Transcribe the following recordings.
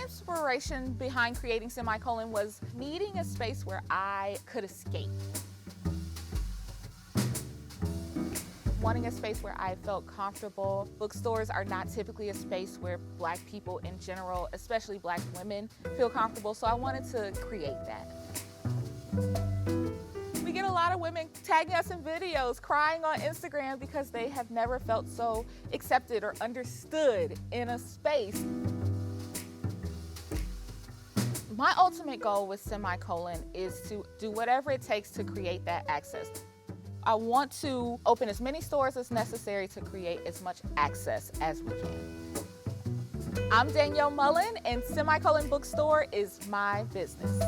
My inspiration behind creating Semicolon was needing a space where I could escape. Wanting a space where I felt comfortable. Bookstores are not typically a space where Black people in general, especially Black women, feel comfortable, so I wanted to create that. We get a lot of women tagging us in videos, crying on Instagram because they have never felt so accepted or understood in a space. My ultimate goal with Semicolon is to do whatever it takes to create that access. I want to open as many stores as necessary to create as much access as we can. I'm Danielle Mullen, and Semicolon Bookstore is my business.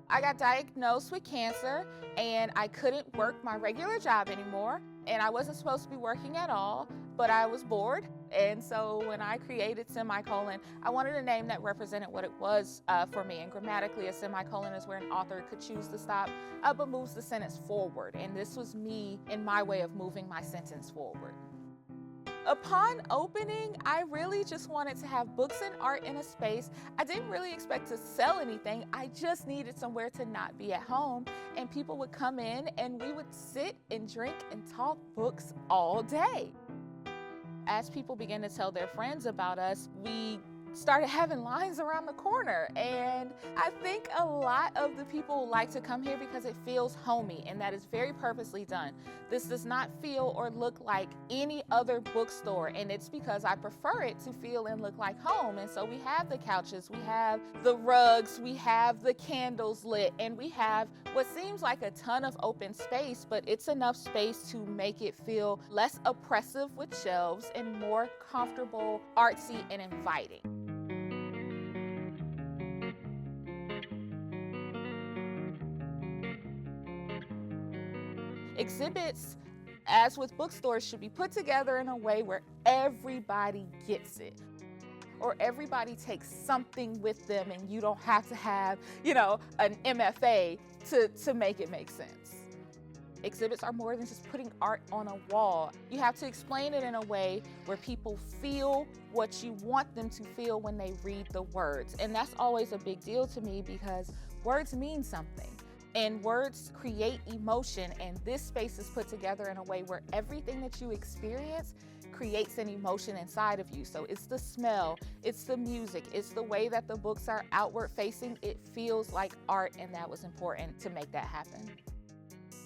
I got diagnosed with cancer and I couldn't work my regular job anymore, and I wasn't supposed to be working at all, but I was bored. And so when I created Semicolon, I wanted a name that represented what it was for me. And grammatically, a semicolon is where an author could choose to stop but moves the sentence forward. And this was me in my way of moving my sentence forward. Upon opening, I really just wanted to have books and art in a space. I didn't really expect to sell anything. I just needed somewhere to not be at home, and people would come in and we would sit and drink and talk books all day. As people began to tell their friends about us, we started having lines around the corner, and I think a lot of the people like to come here because it feels homey, and that is very purposely done. This does not feel or look like any other bookstore, and it's because I prefer it to feel and look like home. And so we have the couches, we have the rugs, we have the candles lit, and we have what seems like a ton of open space, but it's enough space to make it feel less oppressive with shelves and more comfortable, artsy, and inviting. Exhibits, as with bookstores, should be put together in a way where everybody gets it, or everybody takes something with them and you don't have to have, an MFA to make it make sense. Exhibits are more than just putting art on a wall. You have to explain it in a way where people feel what you want them to feel when they read the words. And that's always a big deal to me because words mean something. And words create emotion, and this space is put together in a way where everything that you experience creates an emotion inside of you. So it's the smell, it's the music, it's the way that the books are outward facing. It feels like art, and that was important to make that happen.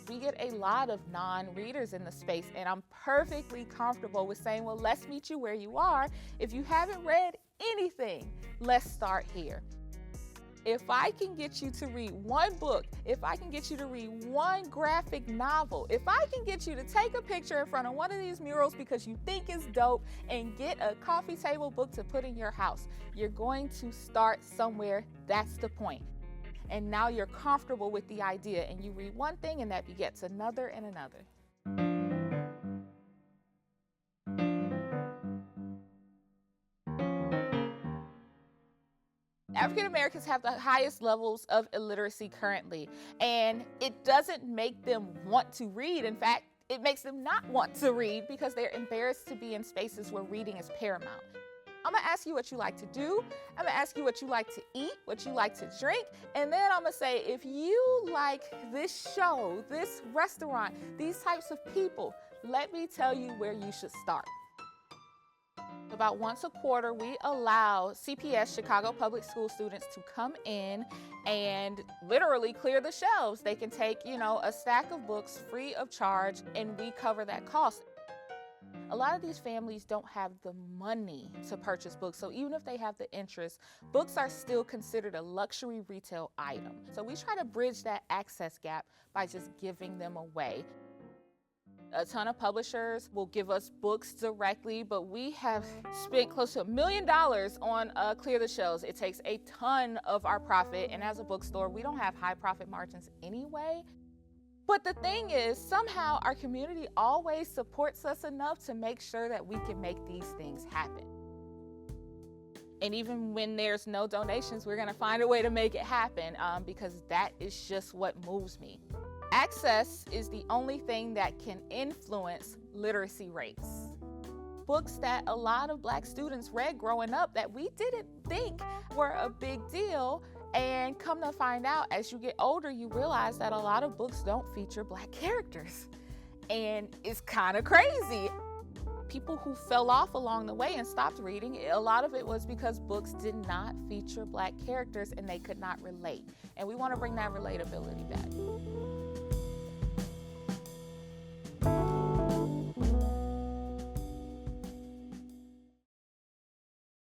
We get a lot of non-readers in the space, and I'm perfectly comfortable with saying, well, let's meet you where you are. If you haven't read anything, let's start here. If I can get you to read one book, if I can get you to read one graphic novel, if I can get you to take a picture in front of one of these murals because you think it's dope and get a coffee table book to put in your house, you're going to start somewhere. That's the point. And now you're comfortable with the idea, and you read one thing and that begets another and another. African Americans have the highest levels of illiteracy currently, and it doesn't make them want to read. In fact, it makes them not want to read because they're embarrassed to be in spaces where reading is paramount. I'm gonna ask you what you like to do, I'm gonna ask you what you like to eat, what you like to drink, and then I'm gonna say, if you like this show, this restaurant, these types of people, let me tell you where you should start. About once a quarter, we allow CPS, Chicago Public School students, to come in and literally clear the shelves. They can take, a stack of books free of charge, and we cover that cost. A lot of these families don't have the money to purchase books, so even if they have the interest, books are still considered a luxury retail item. So we try to bridge that access gap by just giving them away. A ton of publishers will give us books directly, but we have spent close to $1 million on Clear the Shelves. It takes a ton of our profit, and as a bookstore, we don't have high profit margins anyway. But the thing is, somehow our community always supports us enough to make sure that we can make these things happen. And even when there's no donations, we're gonna find a way to make it happen because that is just what moves me. Access is the only thing that can influence literacy rates. Books that a lot of Black students read growing up that we didn't think were a big deal, and come to find out as you get older, you realize that a lot of books don't feature Black characters. And it's kind of crazy. People who fell off along the way and stopped reading, a lot of it was because books did not feature Black characters and they could not relate. And we want to bring that relatability back.